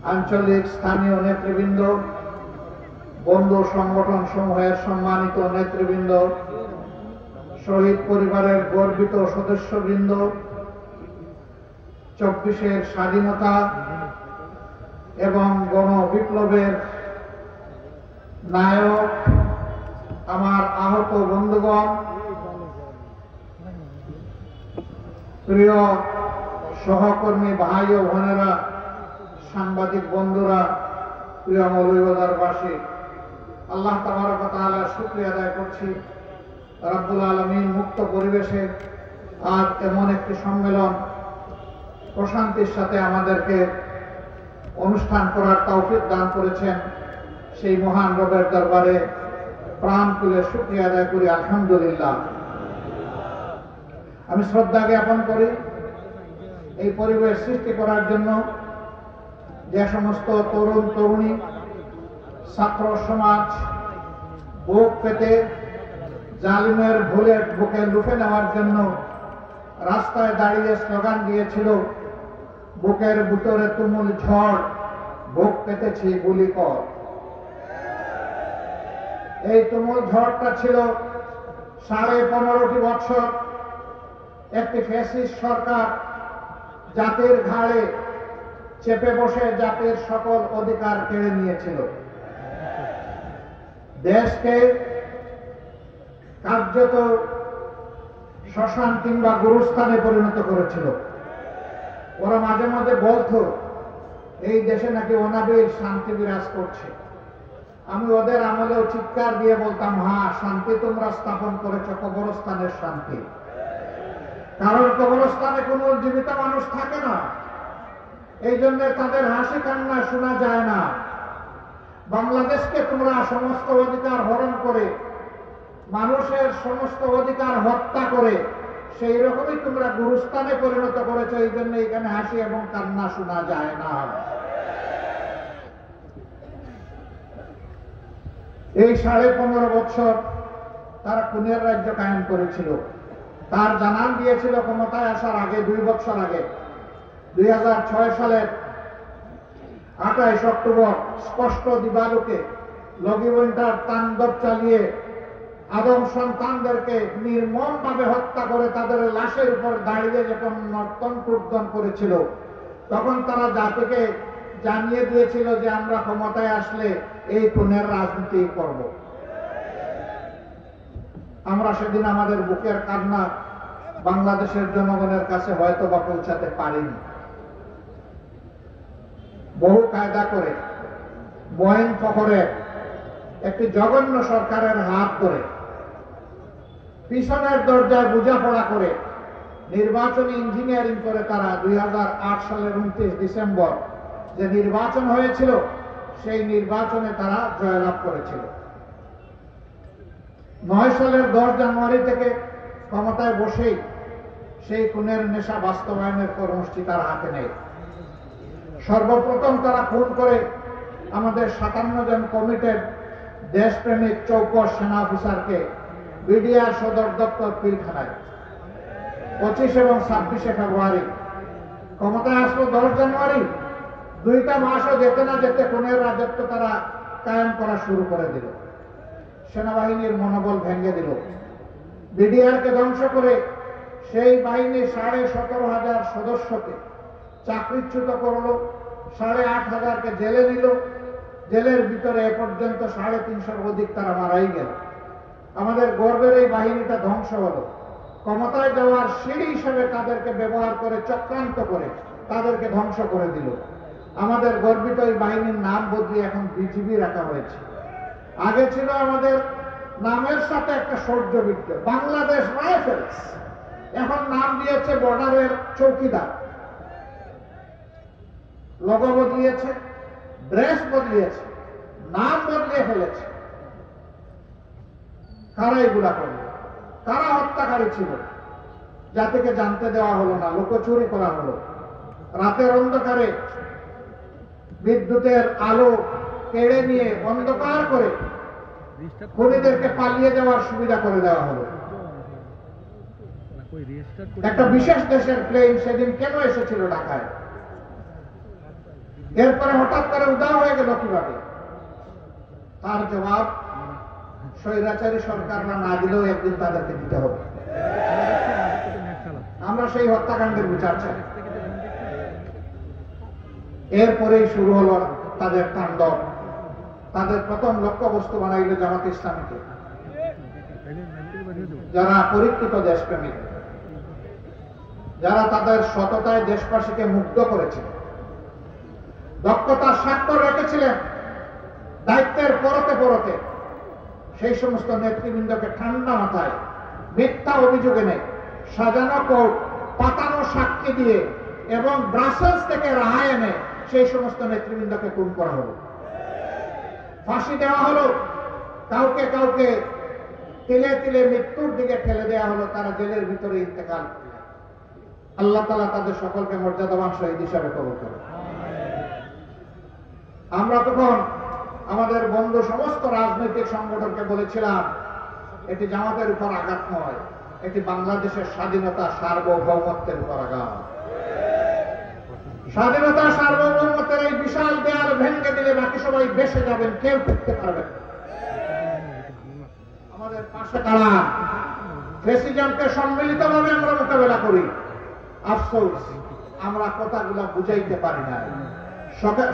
আঞ্চলিক স্থানীয় নেতৃবৃন্দ, বন্ধু সংগঠন সমূহের সম্মানিত নেতৃবৃন্দ, শহীদ পরিবারের গর্বিত সদস্যবৃন্দ, 24-এর স্বাধীনতা এবং গণবিপ্লবের নায়ক আমার আহত বন্ধুগণ, প্রিয় সহকর্মী ভাই ও বোনেরা, সাংবাদিক বন্ধুরা, প্রিয় মৌলভীবাজারবাসী, আল্লাহ তাবারক ওয়া তাআলার শুকরিয়া আদায় করছি। রব্বুল আলামিন মুক্ত পরিবেশে আজ এমন একটি সম্মেলন প্রশান্তির সাথে আমাদেরকে অনুষ্ঠান করার তৌফিক দান করেছেন। সেই মহান রবের দরবারে প্রাণ খুলে শুকরিয়া আদায় করি, আলহামদুলিল্লাহ। আমি শ্রদ্ধা জ্ঞাপন করি এই পরিবেশ সৃষ্টি করার জন্য যে সমস্ত তরুণ তরুণী, ছাত্র সমাজ বুক পেতে জালিমের বুকে লুফে নেওয়ার জন্য রাস্তায় দাঁড়িয়ে স্লোগান দিয়েছিল, বুকের ভিতরে তুমুল ঝড়, বুক পেতেছি গুলি কর। এই তুমুল ঝড়টা ছিল 15.5 বছর একটি ফ্যাসিস্ট সরকার জাতির ঘাড়ে চেপে বসে জাতির সকল অধিকার কেড়ে নিয়েছিল। দেশকে কার্যত শ্মশান কিংবা গুরুস্থানে পরিণত করেছিল। ওরা মাঝে মাঝে বলতো এই দেশে নাকি অনাবিল শান্তি বিরাজ করছে। আমি ওদের আমলেও চিৎকার দিয়ে বলতাম, হ্যাঁ, শান্তি তোমরা স্থাপন করেছো, কবরস্থানের শান্তি। কারণ কবরস্থানে কোনো জীবিত মানুষ থাকে না, এই জন্য তাদের হাসি কান্না শোনা যায় না। বাংলাদেশকে তোমরা সমস্ত অধিকার হরণ করে, মানুষের সমস্ত অধিকার হত্যা করে সেই রকমই তোমরা গুরুস্থানে পরিণত করেছো, এই জন্য এখানে হাসি এবং কান্না শোনা যায় না। এই 15.5 বছর তারা খুনের রাজ্য কায়েম করেছিল। তার জানান দিয়েছিল ক্ষমতায় আসার আগে, 2 বছর আগে, 2006 সালের 28 অক্টোবর স্পষ্ট দিবালোকে লগিবন্টার তাণ্ডব চালিয়ে আদম সন্তানদেরকে নির্মমভাবে হত্যা করে তাদের লাশের উপর দাঁড়িয়ে যখন নর্তন প্রুদ্ধন করেছিল, তখন তারা জাতিকে জানিয়ে দিয়েছিল যে আমরা ক্ষমতায় আসলে এই খুনের রাজনীতি করব। আমরা সেদিন আমাদের বুকের কান্না বাংলাদেশের জনগণের কাছে হয়তো বা পৌঁছাতে পারিনি। বহু কায়দা করে বয়েন ফখরে একটি জঘন্য সরকারের হাত ধরে পিছনের দরজায় বোঝাপড়া করে নির্বাচনী ইঞ্জিনিয়ারিং করে তারা 2008 সালের 29 ডিসেম্বর যে নির্বাচন হয়েছিল সেই নির্বাচনে তারা জয়লাভ করেছিল। 9 সালের 10 জানুয়ারি থেকে ক্ষমতায় বসেই সেই খুনের নেশা বাস্তবায়নের কর্মসূচি তার হাতে নেই। সর্বপ্রথম তারা খুন করে আমাদের 57 জন কমিটেড দেশপ্রেমিক চৌকস সেনা অফিসারকে বিডিআর সদর দপ্তর পিলখানায় 25 এবং 26 ফেব্রুয়ারি। ক্ষমতায় আসলো 10 জানুয়ারি। 2টা মাসও যেতে না যেতে খুনের রাজত্ব তারা কায়েম করা শুরু করে দিল। সেনাবাহিনীর মনোবল ভেঙে দিল। বিডিআরকে ধ্বংস করে সেই বাহিনীর 17,500 সদস্যকে চাকরিচ্যুত করলো, 8,500কে জেলে নিল। জেলের ভিতরে এ পর্যন্ত 350 অধিক তারা মারাই গেল। আমাদের গর্বের এই বাহিনীটা ধ্বংস হলো। ক্ষমতায় যাওয়ার সিঁড়ি হিসেবে তাদেরকে ব্যবহার করে চক্রান্ত করে তাদেরকে ধ্বংস করে দিল। আমাদের গর্বিত এই বাহিনীর নাম বদলে এখন বিজিবি রাখা হয়েছে। আগে ছিল আমাদের নামের সাথে একটা শৌর্যবৃত্ত, বাংলাদেশ রাইফেলস। এখন নাম দিয়েছে বর্ডারের চৌকিদার। লোগো বদলিয়েছে, ড্রেস বদলিয়েছে, নাম বদলিয়ে ফেলেছে। কারা এগুলা করল? কারা হত্যাকারী ছিল? জাতিকে জানতে দেওয়া হলো না, লোকচুরি করা হলো। রাতের অন্ধকারে বিদ্যুতের আলো কেড়ে নিয়ে অন্ধকার করে খুনিদেরকে পালিয়ে যাওয়ার সুবিধা করে দেওয়া হলো। একটা বিশেষ দেশের প্লেন সেদিন কেন এসেছিল ঢাকায়? এরপরে হঠাৎ করে উদা হয়ে গেল কিভাবে? তার জবাব স্বৈরাচারী সরকাররা না দিলেও একদিন তাদেরকে দিতে হবে। আমরা সেই হত্যাকাণ্ডের বিচার চাই। এরপরেই শুরু হলো তাদের তাণ্ডব। তাদের প্রথম লক্ষ্যবস্তু বানাইল জামাত ইসলামীকে, যারা পরীক্ষিত দেশপ্রেমিক, যারা তাদের সততায় দেশবাসীকে মুগ্ধ করেছিল, দক্ষতার স্বাক্ষর রেখেছিলেন দায়িত্বের পরতে পরতে, সেই সমস্ত নেতৃবৃন্দকে ঠান্ডা মাথায় মিথ্যা অভিযোগ এনে সাজানো কোর্ট, পাতানো সাক্ষী দিয়ে এবং ব্রাসেলস থেকে রায় এনে সেই সমস্ত নেতৃবৃন্দকে খুন করা হলো, ফাঁসি দেওয়া হলো, কাউকে কাউকে তিলে তিলে মৃত্যুর দিকে ঠেলে দেওয়া হলো, তারা জেলের ভিতরে ইন্তেকাল। আল্লাহ তাআলা তাদের সকলকে মর্যাদাবান শহীদ হিসাবে কবুল করে। আমরা তখন আমাদের বন্ধু সমস্ত রাজনৈতিক সংগঠনকে বলেছিলাম, এটি জামাতের উপর আঘাত নয়, এটি বাংলাদেশের স্বাধীনতা সার্বভৌমত্বের উপর আঘাত। স্বাধীনতা সার্বভৌমত্বের এই বিশাল দেয়াল ভেঙে দিলে বাকি সবাই বেঁচে যাবেন, কেউ ফিরতে পারবেন। আমাদের পাশে কারা ফ্যাসিজমকে সম্মিলিতভাবে আমরা মোকাবেলা করি। আফসোস আমরা কথাগুলো বুঝাইতে পারি না,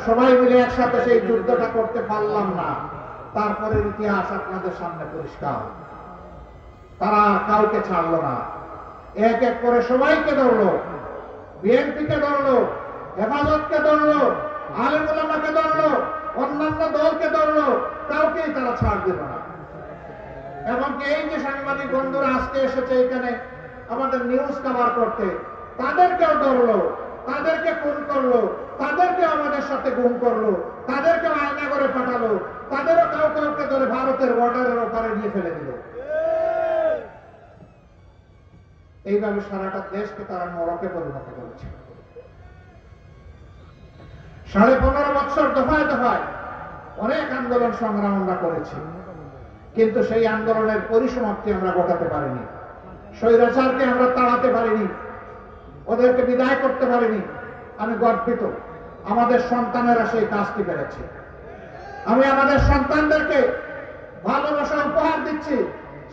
সবাই মিলে একসাথে সেই যুদ্ধটা করতে পারলাম না। তারপরে ইতিহাস আপনাদের সামনে পরিষ্কার। তারা কাউকে ছাড়লো না, এক এক করে সবাইকে ধরলো, বিএনপিকে ধরলো, হেফাজতকে ধরলো, আলেম ওলামাকে ধরলো, অন্যান্য দলকে ধরলো, কাউকেই তারা ছাড় দিল না। এবং এই যে সাংবাদিক বন্ধুরা আজকে এসেছে এখানে আমাদের নিউজ কভার করতে, তাদেরকেও ধরলো, তাদেরকে খুন করলো, তাদেরকে আমাদের সাথে গুম করলো, তাদেরকে আয়না করে পাঠালো, তাদেরও কাউকে ধরে ভারতের বর্ডারের ওপারে নিয়ে ফেলে দিল। এইভাবে সারাটা দেশকে তারা নরকে পরিণত করেছে। 15.5 বছর দফায় দফায় অনেক আন্দোলন সংগ্রাম আমরা করেছি, কিন্তু সেই আন্দোলনের পরিসমাপ্তি আমরা ঘটাতে পারিনি। স্বৈরাচারকে আমরা তাড়াতে পারিনি, ওদেরকে বিদায় করতে পারিনি। আমি গর্বিত, আমাদের সন্তানেরা সেই কাজটি পেরেছে। আমি আমাদের সন্তানদেরকে ভালোবাসা উপহার দিচ্ছি,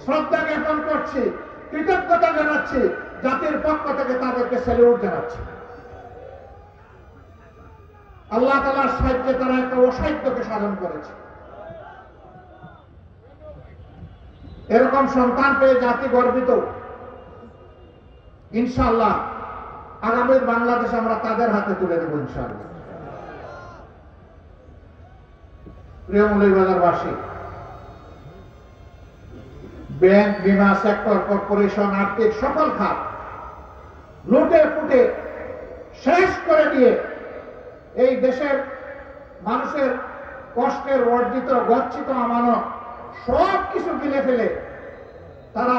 শ্রদ্ধা জ্ঞাপন করছি, কৃতজ্ঞতা জানাচ্ছি, জাতির পক্ষ থেকে তাদেরকে স্যালুট জানাচ্ছি। আল্লাহ তাআলার সাহায্যে তারা একটা অসাধ্যকে সাধন করেছে। এরকম সন্তান পেয়ে জাতি গর্বিত। ইনশাআল্লাহ আগামীর বাংলাদেশ আমরা তাদের হাতে তুলে দেব ইনশাআল্লাহ। প্রিয় মৌলভীবাজারবাসী, ব্যাংক, বিমা সেক্টর, কর্পোরেশন, আর্থিক সকল খাত লুটে ফুটে শেষ করে দিয়ে এই দেশের মানুষের কষ্টের অর্জিত গচ্ছিত আমানত সব কিছু গিলে ফেলে তারা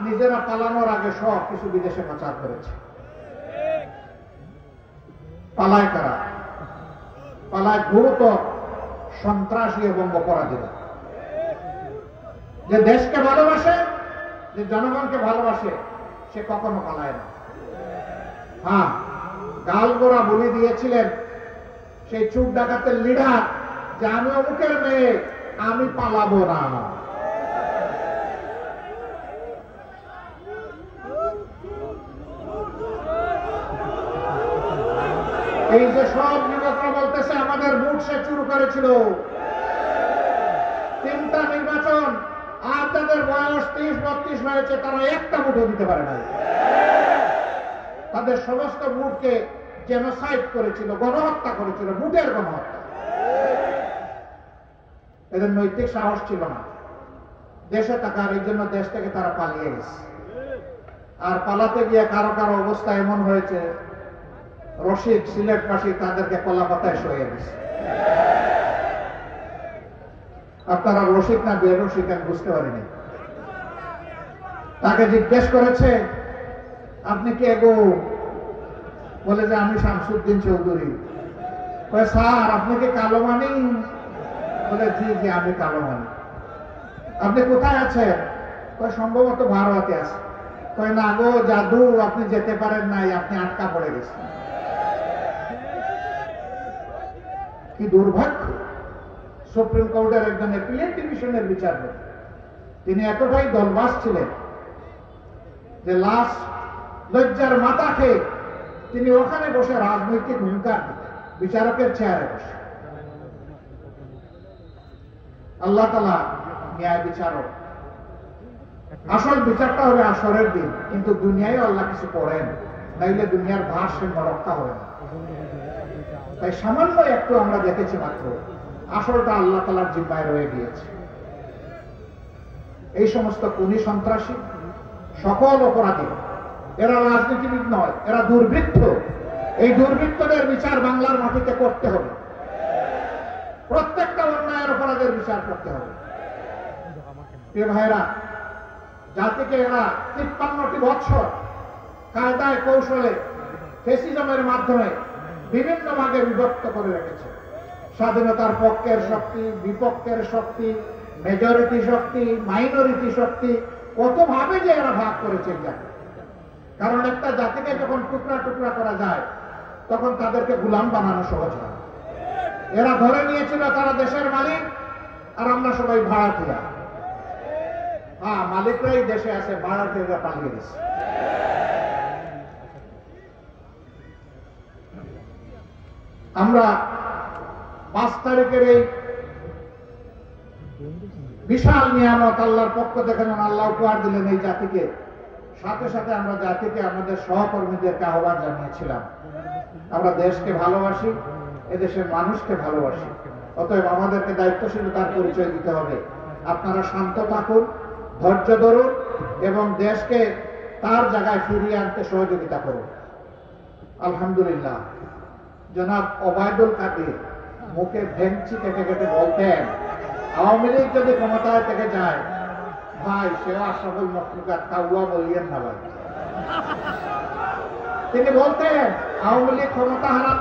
নিজেরা পালানোর আগে সব কিছু বিদেশে পাচার করেছে। পালায় কারা? পালায় গুরুতর সন্ত্রাসী এবং অপরাধীরা। যে দেশকে ভালোবাসে, যে জনগণকে ভালোবাসে, সে কখনো পালায় না। হ্যাঁ, গালগোড়া বলে দিয়েছিলেন সেই চুপ ডাকাতের লিডার যে আমি অমুকের মেয়ে, আমি পালাবো না। এই যে সব যুবকরা বলতেছে আমাদের ভোট সে শুরু করেছিল, 3টা নির্বাচন, আর তাদের বয়স 30-32 হয়েছে, তারা একটা ভোটও দিতে পারে না। তাদের সমস্ত ভোটকে জেনোসাইড করেছিল, গণহত্যা করেছিল, ভোটের গণহত্যা। এদের নৈতিক সাহস ছিল না দেশে থাকার, এই জন্য দেশ থেকে তারা পালিয়ে গেছে। আর পালাতে গিয়ে কারো কারো অবস্থা এমন হয়েছে, রশিদ, সিলেটবাসী তাদেরকে কলা পাতায় সরিয়ে দিচ্ছে। আপনারা রশিদ না বেরশিদ আমি বুঝতে পারিনি। তাকে জিজ্ঞেস করেছে আপনি কে গো? বলে যে আমি শামসুদ্দিন চৌধুরী। স্যার আপনি কি কালো মানি? বলে জি জি আমি কালো মানি। আপনি কোথায় আছেন? সম্ভবত ভারতে আছে। না গো জাদু, আপনি যেতে পারেন নাই, আপনি আটকা পড়ে গেছেন। কি দুর্ভাগ্য! সুপ্রিম কোর্টের একজন অ্যাপিলেট ডিভিশনের বিচারপতি, তিনি এতটাই দলবাস ছিলেন যে লাস্ট লজ্জার মাথা খেয়ে তিনি ওখানে বসে রাজনৈতিক হুঙ্কার দিতেন, বিচারকের চেয়ারে বসে। আল্লাহ তাআলা ন্যায় বিচারক। আসল বিচারটা হবে আসরের দিন, কিন্তু দুনিয়ায় আল্লাহ কিছু করেন, নাইলে দুনিয়ার ভারসাম্য রক্ষা হবে না। তাই সামান্য একটু আমরা দেখেছি মাত্র, আসলটা আল্লাহ তাআলার জিম্মায় রয়ে গিয়েছে। এই সমস্ত খুনি সন্ত্রাসী, সকল অপরাধী, এরা রাজনীতিবিদ নয়, এরা দুর্বৃত্ত। এই দুর্বৃত্তদের বিচার বাংলার মাটিতে করতে হবে। প্রত্যেকটা অন্যায়ের অপরাধের বিচার করতে হবে। প্রিয় ভাইরা, জাতিকে এরা 53টি বৎসর কায়দায় কৌশলে ফ্যাসিজমের মাধ্যমে বিভিন্ন ভাগে বিভক্ত করে রেখেছে। স্বাধীনতার পক্ষের শক্তি, বিপক্ষের শক্তি, মেজরিটি শক্তি, মাইনরিটি শক্তি, কত ভাবে যে এরা ভাগ করেছে জাতি। কারণ একটা জাতিকে যখন টুকরা টুকরা করা যায়, তখন তাদেরকে গোলাম বানানো সহজ হয়। এরা ধরে নিয়েছিল তারা দেশের মালিক, আর আমরা সবাই ভাড়াটিয়া। হ্যাঁ, মালিকরাই দেশে আছে, ভাড়াটিয়ারা পালিয়ে গেছে। আমরা 5 তারিখের এই বিশাল নিয়ামত আল্লাহর পক্ষ থেকে যেমন আল্লাহ উপহার দিলেন এই জাতিকে, সাথে সাথে আমরা জাতিকে, আমাদের সহকর্মীদেরকে আহ্বান জানিয়েছিলাম, আমরা দেশকে ভালোবাসি, এদেশের মানুষকে ভালোবাসি, অতএব আমাদেরকে দায়িত্বশীলতার পরিচয় দিতে হবে। আপনারা শান্ত থাকুন, ধৈর্য ধরুন এবং দেশকে তার জায়গায় ফিরিয়ে আনতে সহযোগিতা করুন। আলহামদুলিল্লাহ, জনাব ওবায়দুল কাদের মুখে ভেঙচি কেটে কেটে বলতেন, আওয়ামী লীগ যদি ক্ষমতায় থেকে যায়, ভাই সেও আশরাফুল মখলুকাত, কাউয়া বলিয়েন না ভাই। তিনি বলতেন আওয়ামী লীগ ক্ষমতা হারান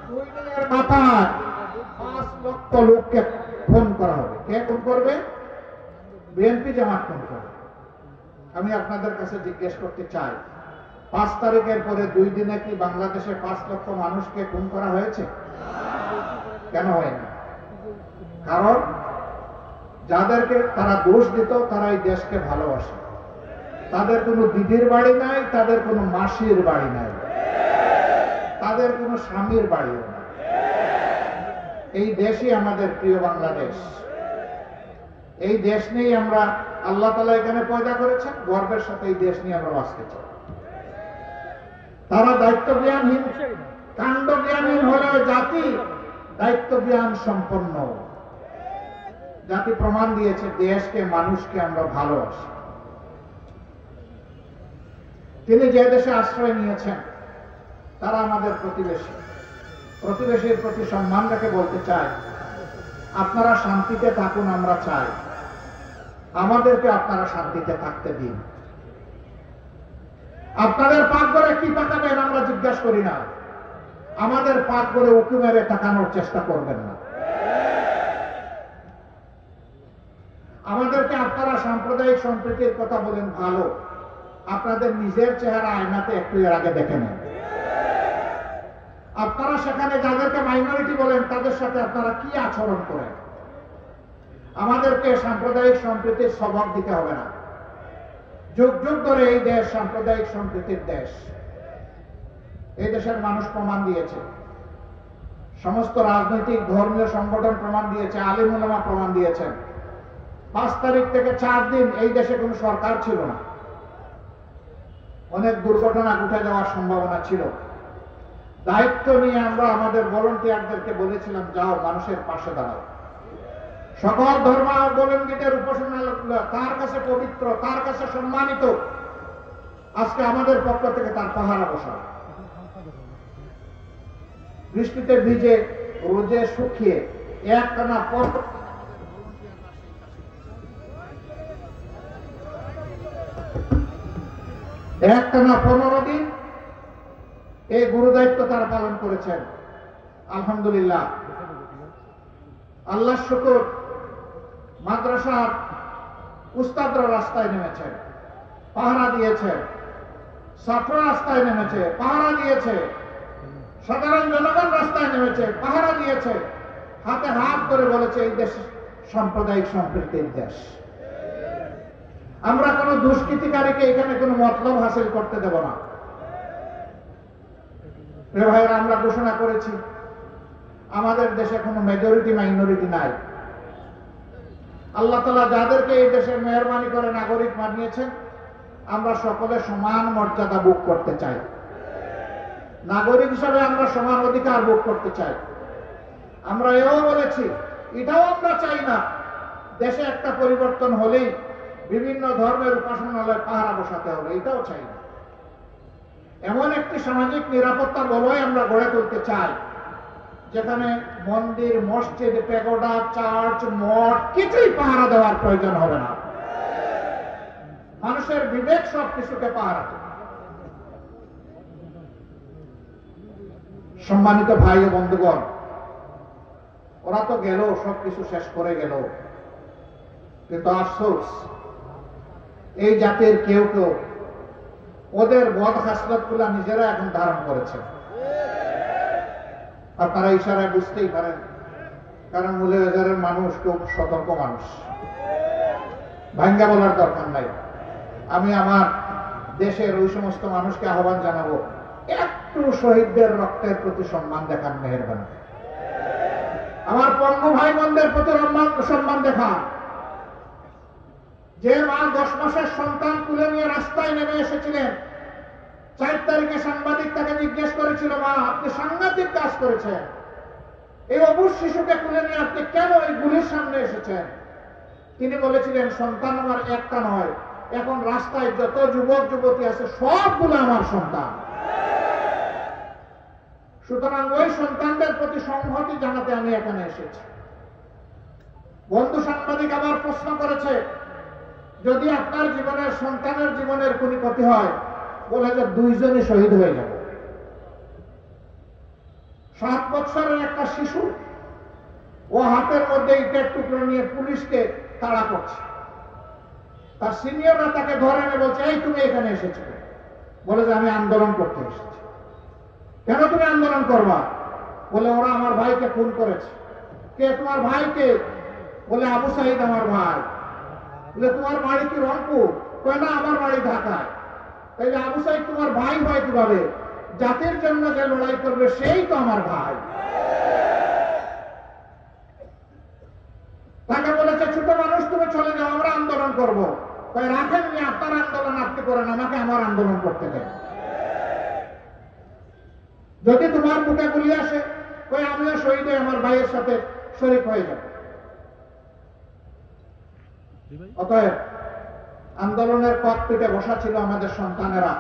2 দিনের মাথায় 5 লক্ষ লোককে খুন করা হবে। কে খুন করবে? বিএনপি জামাত খুন করবে। আমি আপনাদের কাছে জিজ্ঞেস করতে চাই, 5 তারিখের পরে 2 দিনে কি বাংলাদেশে 5 লক্ষ মানুষকে খুন করা হয়েছে? কেন হয়নি? কারণ যাদেরকে তারা দোষ দিত, তারা এই দেশকে ভালোবাসে। তাদের কোনো দিদির বাড়ি নাই, তাদের কোনো মাসির বাড়ি নাই, তাদের কোনো স্বামীর বাড়িও নাই। এই দেশই আমাদের প্রিয় বাংলাদেশ। এই দেশ নিয়েই আমরা, আল্লাহ তাআলা এখানে পয়দা করেছেন, গর্বের সাথে এই দেশ নিয়ে আমরা বাঁচতে চাই। তারা দায়িত্ব জ্ঞানহীন, কাণ্ড জ্ঞানহীন হলেও জাতি দায়িত্ব জ্ঞান সম্পন্ন। জাতি প্রমাণ দিয়েছে দেশকে, মানুষকে আমরা ভালোবাসি। তিনি যে দেশে আশ্রয় নিয়েছেন তারা আমাদের প্রতিবেশী। প্রতিবেশীর প্রতি সম্মান রেখে বলতে চাই, আপনারা শান্তিতে থাকুন, আমরা চাই। আমাদেরকে আপনারা শান্তিতে থাকতে দিন। আপনাদের পাকঘরে কি তাকাবেন আমরা জিজ্ঞাসা করি না, আমাদের পাকঘরে উঁকি মেরে তাকানোর চেষ্টা করবেন না। আমাদেরকে আপনারা সাম্প্রদায়িক সম্প্রীতির কথা বলেন, ভালো, আপনাদের নিজের চেহারা আয়নাতে একটু এর আগে দেখে নেন। আপনারা সেখানে যাদেরকে মাইনরিটি বলেন তাদের সাথে আপনারা কি আচরণ করেন। আমাদেরকে সাম্প্রদায়িক সম্প্রীতির সবক দিতে হবে না। যুগ যুগ ধরে এই দেশ সাম্প্রদায়িক সম্প্রীতির দেশ। এই দেশের মানুষ প্রমাণ দিয়েছে, সমস্ত রাজনৈতিক ধর্মীয় সংগঠন প্রমাণ দিয়েছে, আলিম উলামা প্রমাণ দিয়েছেন। 5 তারিখ থেকে 4 দিন এই দেশে কোনো সরকার ছিল না, অনেক দুর্ঘটনা ঘটে যাওয়ার সম্ভাবনা ছিল। দায়িত্ব নিয়ে আমরা আমাদের ভলান্টিয়ারদেরকে বলেছিলাম, যাও মানুষের পাশে দাঁড়াও। সকল ধর্মাবলম্বীদের উপাসনা তার কাছে পবিত্র, তার কাছে সম্মানিত। আজকে আমাদের পক্ষ থেকে তার পাহারা বসা। বৃষ্টিতে ভিজে, রোদে শুকিয়ে একটানা একটানা 15 দিন এই গুরুদায়িত্ব তারা পালন করেছেন। আলহামদুলিল্লাহ, আল্লাহ শুকর, মাদ্রাসার উস্তাদরা রাস্তায় নেমেছেন, পাহারা দিয়েছে। ছাত্র রাস্তায় নেমেছে, পাহারা দিয়েছে। সাধারণ জনগণ রাস্তায় নেমেছে, পাহারা দিয়েছে, হাতে হাত করে বলেছে এই দেশ সাম্প্রদায়িক সম্প্রীতির দেশ। আমরা কোন দুষ্কৃতিকারীকে এখানে কোনো মতলব হাসিল করতে দেব না। প্রিয় ভাইয়েরা, আমরা ঘোষণা করেছি আমাদের দেশে কোনো মেজরিটি মাইনরিটি নাই। আল্লাহ তাআলা যাদেরকে এই দেশের মেহরবানি করে নাগরিক বানিয়েছেন, আমরা সকলে সমান মর্যাদা ভোগ করতে চাই। নাগরিক হিসাবে আমরা সমান অধিকার ভোগ করতে চাই। আমরা এও বলেছি, এটাও আমরা চাই না দেশে একটা পরিবর্তন হলেই বিভিন্ন ধর্মের উপাসনালয় পাহারা বসাতে হবে, এটাও চাই না। এমন একটি সামাজিক নিরাপত্তা বলয় আমরা গড়ে তুলতে চাই যেখানে মন্দির, মসজিদ, প্যাগোডা, চার্চ, মঠ কিছুই পাহারা দেওয়ার প্রয়োজন হবে না। মানুষের বিবেক সব কিছুকে পাহারা দেবে। সম্মানিত ভাই ও বন্ধুগণ, ওরা তো গেল, সবকিছু শেষ করে গেল, কিন্তু আফসোস এই জাতির কেউ কেউ ওদের বদ খাসলত গুলা নিজেরা এখন ধারণ করেছে। আপনারা ইশারায় বুঝতেই পারেন, কারণ মৌলভীবাজারের মানুষ খুব সতর্ক মানুষ, ভাঙ্গা বলার দরকার নাই। আমি আমার দেশের ওই সমস্ত মানুষকে আহ্বান জানাবো, একটু শহীদদের রক্তের প্রতি সম্মান দেখান, মেহেরবানি। আমার পঙ্গু ভাই বোনদের প্রতি সম্মান দেখান। যে মা 10 মাসের সন্তান তুলে নিয়ে রাস্তায় নেমে এসেছিলেন, 4 তারিখে সাংবাদিক তাকে জিজ্ঞেস করেছিল, মা আপনি সাংঘাতিক কাজ করেছেন, এই অবুঝ শিশুকে তুলে নিয়ে আপনি কেন এই গুলির সামনে এসেছেন? তিনি বলেছিলেন, সন্তান আমার একটা নয়, এখন রাস্তায় যত যুবক যুবতী আছে সবগুলো আমার সন্তান। সুতরাং ওই সন্তানদের প্রতি সংহতি জানাতে আমি এখানে এসেছি। বন্ধু সাংবাদিক আবার প্রশ্ন করেছে, যদি আপনার জীবনের, সন্তানের জীবনের কোনো ক্ষতি হয়, বলে যে 2 জনই শহীদ হয়ে যাবে। 7 বছরের একটা শিশু, ও হাতের মধ্যে ইটের টুকরো নিয়ে পুলিশকে তাড়া করছে। তার সিনিয়ররা তাকে ধরে এনে বলছে, এই তুমি এখানে এসেছো? বলে যে আমি আন্দোলন করতে এসেছি। কেন তুমি আন্দোলন করবা? বলে ওরা আমার ভাইকে খুন করেছে। কে তোমার ভাইকে? বলে আবু সাইদ আমার ভাই। বলে তোমার বাড়ি কি রংপুর? কয় না, আমার বাড়ি ঢাকায়। তাইলে আবু সাইদ তোমার ভাই হয় কিভাবে? জাতির জন্য যে লড়াই করবে সেই তো আমার ভাই। তাকে বলেছে, ছোট মানুষ তুমি চলে যাও, আমরা আন্দোলন করব। তাই রাখেননি, আপনার আন্দোলন আপনি করেন, আমাকে আমার আন্দোলন করতে দেন। যদি তোমার বুকে গুলি আসে, কই আমিও শহীদ হয়ে আমার ভাইয়ের সাথে শরীক হয়ে যাব। অতএব আন্দোলনের ককপিটে বসা ছিল আমাদের সন্তানেরা,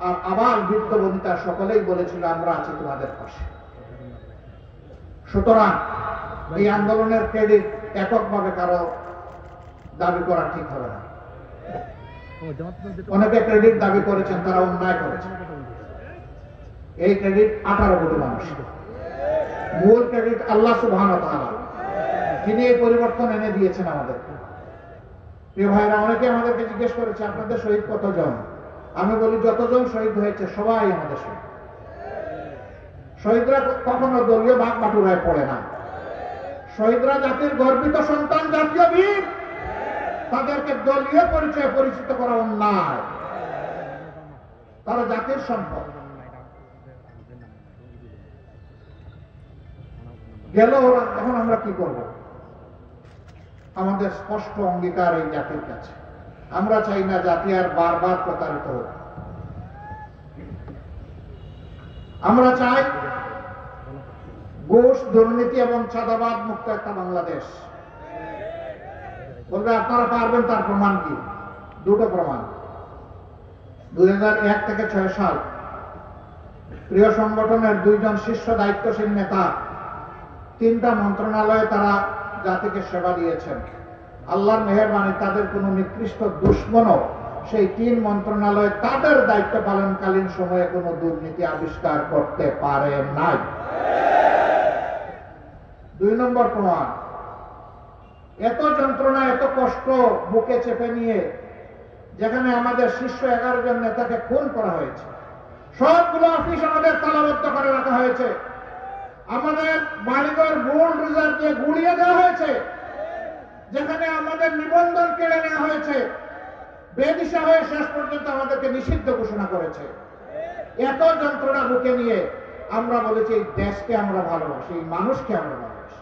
আর আবার বৃদ্ধ বনিতা সকলেই বলেছিল, আমরা আছি তোমাদের পাশে। সুতরাং এই আন্দোলনের ক্রেডিট এককভাবে কারো দাবি করা ঠিক হবে না। অনেকে ক্রেডিট দাবি করেছেন, তারা অন্যায় করেছেন। এই ক্রেডিট 18 কোটি মানুষ। মূল ক্রেডিট আল্লাহ সুবহানাহু ওয়া তাআলা, তিনি এই পরিবর্তন এনে দিয়েছেন আমাদের। প্রিয় ভাইরা, অনেকে আমাদেরকে জিজ্ঞেস করেছে, আপনাদের শহীদ কতজন? আমি বলি, যতজন শহীদ হয়েছে সবাই আমাদের শহীদ। শহীদরা কখনো দলীয় ভাগ বাটুরায় পড়ে না। শহীদরা জাতির গর্বিত সন্তান, জাতীয় বীর। তাদেরকে দলীয় পরিচয়ে পরিচিত করা অন্যায়। তারা জাতির সম্পদ। গেল ওরা, এখন আমরা কি করব? আমাদের স্পষ্ট অঙ্গীকার এই জাতির কাছে, আমরা চাই না জাতি আর বারবার প্রতারিত হোক। আমরা চাই ঘুষ, দুর্নীতি এবং চাঁদাবাদ মুক্ত একটা বাংলাদেশ। বলবে আপনারা পারবেন, তার প্রমাণ কি? 2টো প্রমাণ। 2001 থেকে 6 সাল প্রিয় সংগঠনের 2 জন শীর্ষ দায়িত্বশীল নেতা 3টা মন্ত্রণালয়ে তারা জাতিকে সেবা দিয়েছেন। আল্লাহর মেহেরবানি, তাদের কোনো নিকৃষ্ট দুশ্মনও সেই 3 মন্ত্রণালয়ে তাদের দায়িত্ব পালনকালীন সময়ে কোনো দুর্নীতি আবিষ্কার করতে পারে নাই। 2 নম্বর প্রমাণ, এত যন্ত্রণা, এত কষ্ট বুকে চেপে নিয়ে যেখানে আমাদের শীর্ষ 11 জন নেতাকে খুন করা হয়েছে, সবগুলো অফিস আমাদের তালাবদ্ধ করে রাখা হয়েছে, আমাদের বাড়িঘর বুলডোজার দিয়ে গুড়িয়ে দেওয়া হয়েছে, যেখানে আমাদের নিবন্ধন কেড়ে নেওয়া হয়েছে, বেদিশা হয়ে শেষ পর্যন্ত আমাদেরকে নিষিদ্ধ ঘোষণা করেছে। এত যন্ত্রণা বুকে নিয়ে আমরা বলেছি এই দেশকে আমরা ভালোবাসি, এই মানুষকে আমরা ভালোবাসি।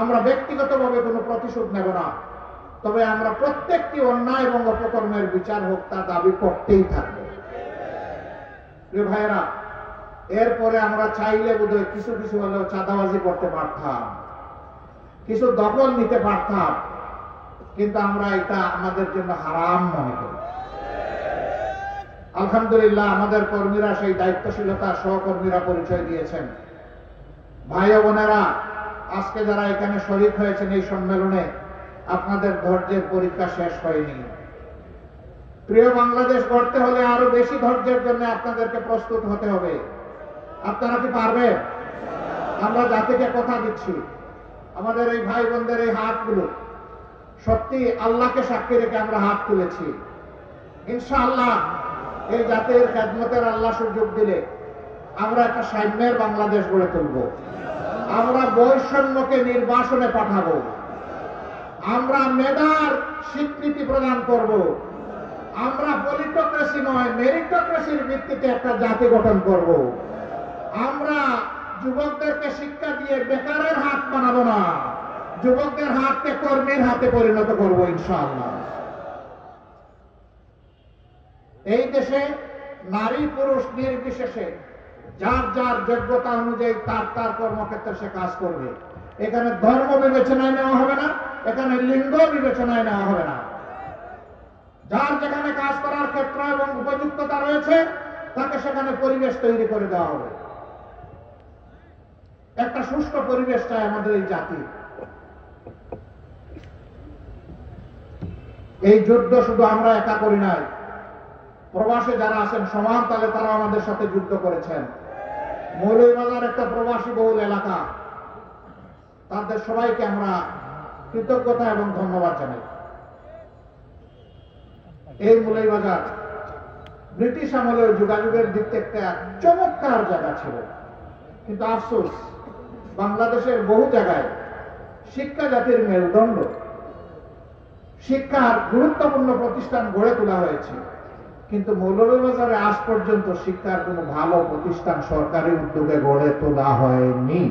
আমরা ব্যক্তিগতভাবে কোনো প্রতিশোধ নেব না, তবে আমরা প্রত্যেকটি অন্যায় এবং অপকর্মের বিচার হোক তা দাবি করতেই থাকবো। প্রিয় ভাইয়েরা, এরপরে আমরা চাইলে বোধহয় কিছু কিছু হলেও চাঁদাবাজি করতে পারতাম, কিছু দখল নিতে পারতাম, কিন্তু আমরা এটা আমাদের জন্য হারাম মনে করি। আলহামদুলিল্লাহ আমাদের কর্মীরা সেই দায়িত্বশীলতা সহকর্মীরা পরিচয় দিয়েছেন। ভাই ও বোনেরা, আজকে যারা এখানে শরীক হয়েছেন এই সম্মেলনে, আপনাদের ধৈর্যের পরীক্ষা শেষ হয়নি। প্রিয় বাংলাদেশ গড়তে হলে আরো বেশি ধৈর্যের জন্য আপনাদেরকে প্রস্তুত হতে হবে। আপনারা কি পারবেন? আমরা জাতিকে কথা দিচ্ছি, আমাদের এই ভাই বোনদের এই হাতগুলো সত্যি আল্লাহকে সাক্ষী রেখে আমরা হাত তুলেছি। ইনশাআল্লাহ এই জাতির খেদমতের আল্লাহ সুযোগ দিলে আমরা একটা সাম্যের বাংলাদেশ গড়ে তুলব। আমরা বৈষম্যকে নির্বাসনে পাঠাবো, আমরা মেধার স্বীকৃতি প্রদান করব, আমরা পলিটোক্রেসি নয় মেরিটোক্রেসির ভিত্তিতে একটা জাতি গঠন করব। আমরা যুবকদেরকে শিক্ষা দিয়ে বেকারের হাত বানাবো না, যুবকদের হাতকে কর্মীর হাতে পরিণত করব ইনশাআল্লাহ। এই দেশে নারী পুরুষ নির্বিশেষে যার যার যোগ্যতা অনুযায়ী তার তার কর্মক্ষেত্রে সে কাজ করবে। এখানে ধর্ম বিবেচনায় নেওয়া হবে না, এখানে লিঙ্গ বিবেচনায় নেওয়া হবে না। যার যেখানে কাজ করার ক্ষেত্র এবং উপযুক্ততা রয়েছে তাকে সেখানে পরিবেশ তৈরি করে দেওয়া হবে। একটা সুষ্ঠু পরিবেশ চাই আমাদের এই জাতি। এই যুদ্ধ শুধু আমরা একা করি নাই, প্রবাসে যারা আছেন সমান তালে তারা আমাদের সাথে যুদ্ধ করেছেন। মৌলভীবাজার একটা প্রবাসী বহুল এলাকা, তাদের সবাইকে আমরা কৃতজ্ঞতা এবং ধন্যবাদ জানাই। এই মৌলভীবাজার ব্রিটিশ আমলের যোগাযোগের দিক থেকে একটা চমৎকার জায়গা ছিল, কিন্তু আফসোস বাংলাদেশের বহু জায়গায় শিক্ষা জাতির মেরুদণ্ড, শিক্ষার গুরুত্বপূর্ণ প্রতিষ্ঠান গড়ে তোলা হয়েছে, কিন্তু মৌলভীবাজারে আজ পর্যন্ত শিক্ষার কোনো ভালো প্রতিষ্ঠান সরকারি উদ্যোগে গড়ে তোলা হয়নি।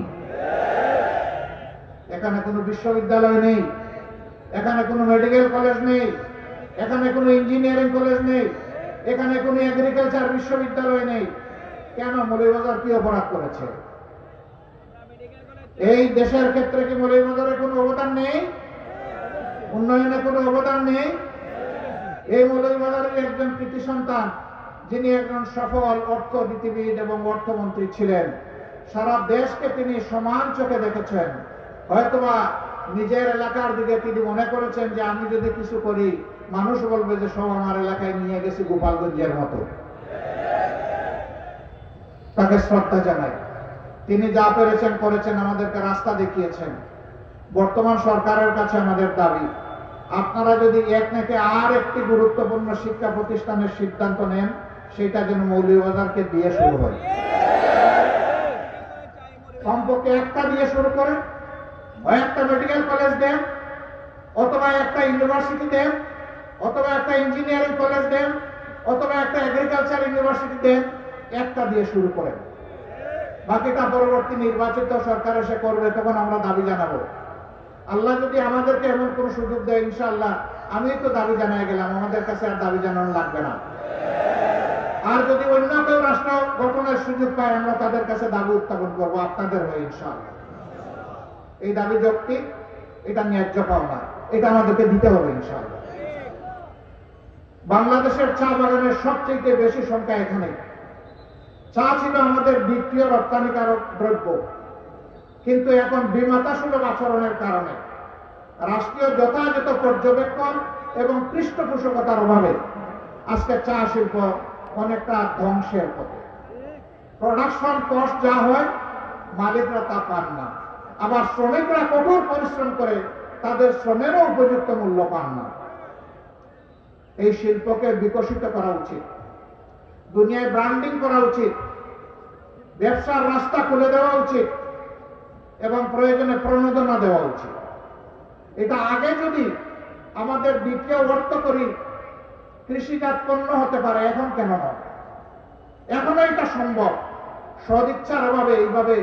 এখানে কোনো বিশ্ববিদ্যালয় নেই, এখানে কোনো মেডিকেল কলেজ নেই, এখানে কোনো ইঞ্জিনিয়ারিং কলেজ নেই, এখানে কোনো এগ্রিকালচার বিশ্ববিদ্যালয় নেই। কেন? মৌলভীবাজার কি অপরাধ করেছে? এই দেশের ক্ষেত্রে কি মৌলভীবাজারের কোনো অবদান নেই? উন্নয়নে কোনো অবদান নেই? এই মৌলভীবাজারের একজন কৃতি সন্তান, যিনি একজন সফল অর্থনীতিবিদ এবং অর্থমন্ত্রী ছিলেন, সারা দেশকে তিনি সমান চোখে দেখেছেন। হয়তোবা নিজের এলাকার দিকে তিনি মনে করেছেন যে আমি যদি কিছু করি মানুষ বলবে যে সব আমার এলাকায় নিয়ে গেছি গোপালগঞ্জের মতো। তাকে শ্রদ্ধা জানাই। তিনি যা পেরেছেন করেছেন, আমাদেরকে রাস্তা দেখিয়েছেন। বর্তমান সরকারের কাছে আমাদের দাবি, আপনারা যদি এক নাকি আর একটি গুরুত্বপূর্ণ শিক্ষা প্রতিষ্ঠানের সিদ্ধান্ত নেন, সেটা যেন মৌলভীবাজারকে দিয়ে শুরু হয়। কমপক্ষে একটা দিয়ে শুরু করেন, হয় একটা মেডিকেল কলেজ দেন, অথবা একটা ইউনিভার্সিটি দেন, অথবা একটা ইঞ্জিনিয়ারিং কলেজ দেন, অথবা একটা এগ্রিকালচার ইউনিভার্সিটি দেন। একটা দিয়ে শুরু করেন, বাকিটা পরবর্তী নির্বাচিত সরকার এসে করবে, তখন আমরা দাবি জানাবো। আল্লাহ যদি আমাদেরকে এমন কোন সুযোগ দেয়, ইনশাআল্লাহ আমি তো দাবি জানাই গেলাম, আমাদের কাছে আর দাবি জানানো লাগবে না। আর যদি অন্য কেউ রাষ্ট্র গঠনের সুযোগ পায়, আমরা তাদের কাছে দাবি উত্থাপন করবো আপনাদের হয়ে ইনশাআল্লাহ। এই দাবি যৌক্তিক, এটা ন্যায্য পাওনা, এটা আমাদেরকে দিতে হবে ইনশাআল্লাহ। বাংলাদেশের চা বাগানের সবচেয়ে বেশি সংখ্যা এখানে। চা ছিল আমাদের দ্বিতীয় রপ্তানিকারক দ্রব্য, কিন্তু এখন বিমাতাসুলভ আচরণের কারণে, রাষ্ট্রীয় যথাযথ পর্যবেক্ষণ এবং পৃষ্ঠপোষকতার অভাবে আজকে চা শিল্প অনেকটা ধ্বংসের পথে। প্রোডাকশন কস্ট যা হয় মালিকরা তা পান না, আবার শ্রমিকরা কঠোর পরিশ্রম করে তাদের শ্রমেরও উপযুক্ত মূল্য পান না। এই শিল্পকে বিকশিত করা উচিত। দুনিয়ায় ব্র্যান্ডিং করা উচিত, ব্যবসার রাস্তা খুলে দেওয়া উচিত এবং প্রয়োজনে প্রণোদনা দেওয়া উচিত। এটা আগে যদি আমাদের দ্বিতীয় অর্থ করি কৃষিজাত পণ্য হতে পারে, এখন কেন নয়? এখনো এটা সম্ভব। সদিচ্ছার অভাবে এইভাবে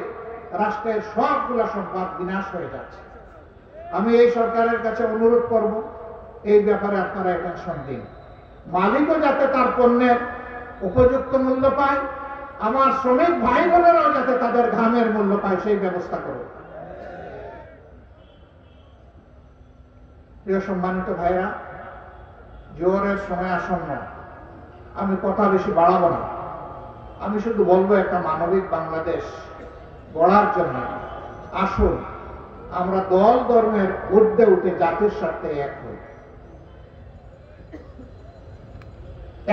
রাষ্ট্রের সবগুলা সম্পদ বিনাশ হয়ে যাচ্ছে। আমি এই সরকারের কাছে অনুরোধ করব, এই ব্যাপারে আপনারা অ্যাটেনশন দিন। মালিকও যাতে তার পণ্যের উপযুক্ত মূল্য পায়, আমার শ্রমিক ভাই বোনেরাও যাতে তাদের ঘামের মূল্য পায়, সেই ব্যবস্থা করুন। প্রিয় সম্মানিত ভাইরা, জোহরের সময় আসন্ন, আমি কথা বেশি বাড়াবো না। আমি শুধু বলবো, একটা মানবিক বাংলাদেশ গড়ার জন্য আসুন আমরা দল ধর্মের ঊর্ধ্বে উঠে জাতির স্বার্থে এক হই।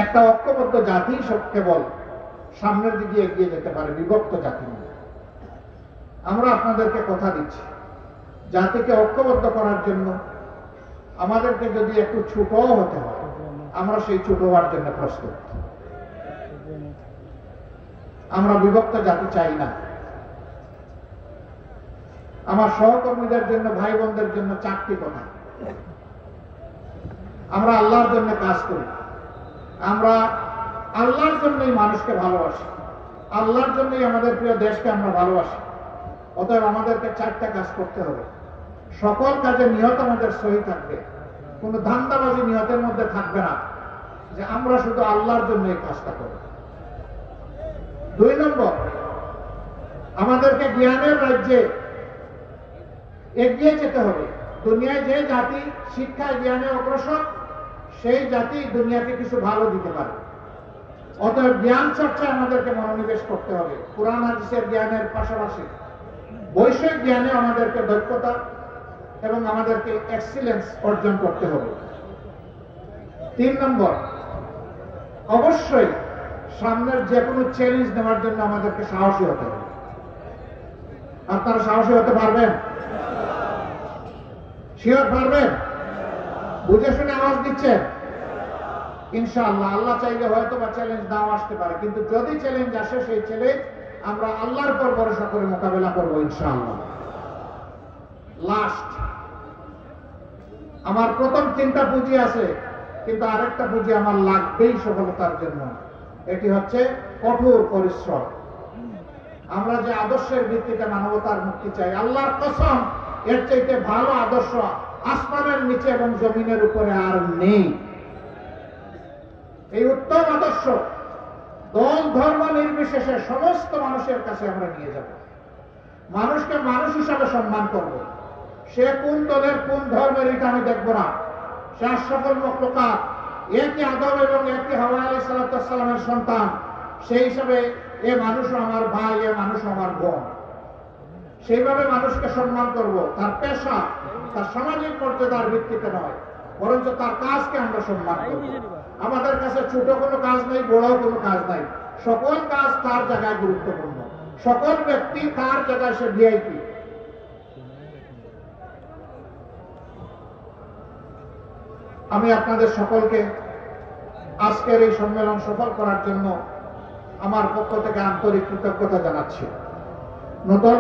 একটা ঐক্যবদ্ধ জাতি সব কেবল সামনের দিকে এগিয়ে যেতে পারে, বিভক্ত জাতি নয়। আমরা আপনাদেরকে কথা দিচ্ছি, জাতিকে ঐক্যবদ্ধ করার জন্য আমাদেরকে যদি একটু ছোটও হতে হয়, আমরা সেই ছোট হওয়ার জন্য প্রস্তুত। আমরা বিভক্ত জাতি চাই না। আমার সহকর্মীদের জন্য, ভাই বোনদের জন্য চারটি কথা। আমরা আল্লাহর জন্য কাজ করি, আমরা আল্লাহর জন্যই মানুষকে ভালোবাসি, আল্লাহর জন্যই আমাদের প্রিয় দেশকে আমরা ভালোবাসি। অতএব আমাদেরকে চারটা কাজ করতে হবে। সকল কাজে নিয়ত আমাদের সহি থাকবে, কোন ধান্দাবাজি নিয়তের মধ্যে থাকবে না যে আমরা শুধু আল্লাহর জন্য এই কাজটা করব। 2 নম্বর, আমাদেরকে জ্ঞানের রাজ্যে এগিয়ে যেতে হবে। দুনিয়ায় যে জাতি শিক্ষায় জ্ঞানে অগ্রসর, সেই জাতি দুনিয়াকে কিছু ভালো দিতে পারে। অতএব জ্ঞান চর্চায় আমাদেরকে মনোনিবেশ করতে হবে। কুরআন হাদিসের জ্ঞানের পাশাপাশি বৈষয়িক জ্ঞানে আমাদেরকে দক্ষতা এবং আমাদেরকে এক্সিলেন্স অর্জন করতে হবে। 3 নম্বর, অবশ্যই সামনের যে কোনো চ্যালেঞ্জ নেওয়ার জন্য আমাদেরকে সাহসী হতে হবে। আপনারা সাহসী হতে পারবেন? শিওর পারবেন? বুঝে শুনে আওয়াজ দিচ্ছেন? ইনশাআল্লাহ। আল্লাহ চাইলে হয়তো বা চ্যালেঞ্জ নাও আসতে পারে, কিন্তু যদি চ্যালেঞ্জ আসে, সেই চ্যালেঞ্জ আমরা আল্লাহর উপর ভরসা করে মোকাবেলা করবো ইনশাআল্লাহ। লাস্ট, আমার প্রথম 3টা পুঁজি আছে, কিন্তু আরেকটা পুঁজি আমার লাগবেই সফলতার জন্য। এটি হচ্ছে কঠোর পরিশ্রম। আমরা যে আদর্শের ভিত্তিতে মানবতার মুক্তি চাই, আল্লাহর কসম এর চাইতে ভালো আদর্শ আসমানের নিচে এবং জমিনের উপরে আর নেই। এই উত্তম আদর্শ দল ধর্ম নির্বিশেষে সমস্ত মানুষের কাছে আমরা নিয়ে যাব। মানুষকে মানুষ হিসাবে সম্মান করব। সে কোন দলের কোন ধর্মের এটা আমি দেখব না। সে সকল মখলুকাত একই আদম এবং একই হাওয়া আলাইহিস সালামের সন্তান, সেই হিসাবে এ মানুষ আমার ভাই, এ মানুষ আমার বোন। সেইভাবে মানুষকে সম্মান করব, তার পেশা, তার সামাজিক মর্যাদার ভিত্তিতে নয়, বরঞ্চ তার কাজকে আমরা সম্মান করব। আমাদের কাছে ছোট কোনো কাজ নাই, বড় কোনো কাজ নাই। সকল কাজ তার জায়গায় গুরুত্বপূর্ণ, সকল ব্যক্তি তার জায়গায় সে ভিআইপি। আমি আপনাদের সকলকে আজকের এই সম্মেলন সফল করার জন্য আমার পক্ষ থেকে আন্তরিক কৃতজ্ঞতা জানাচ্ছি। নতুন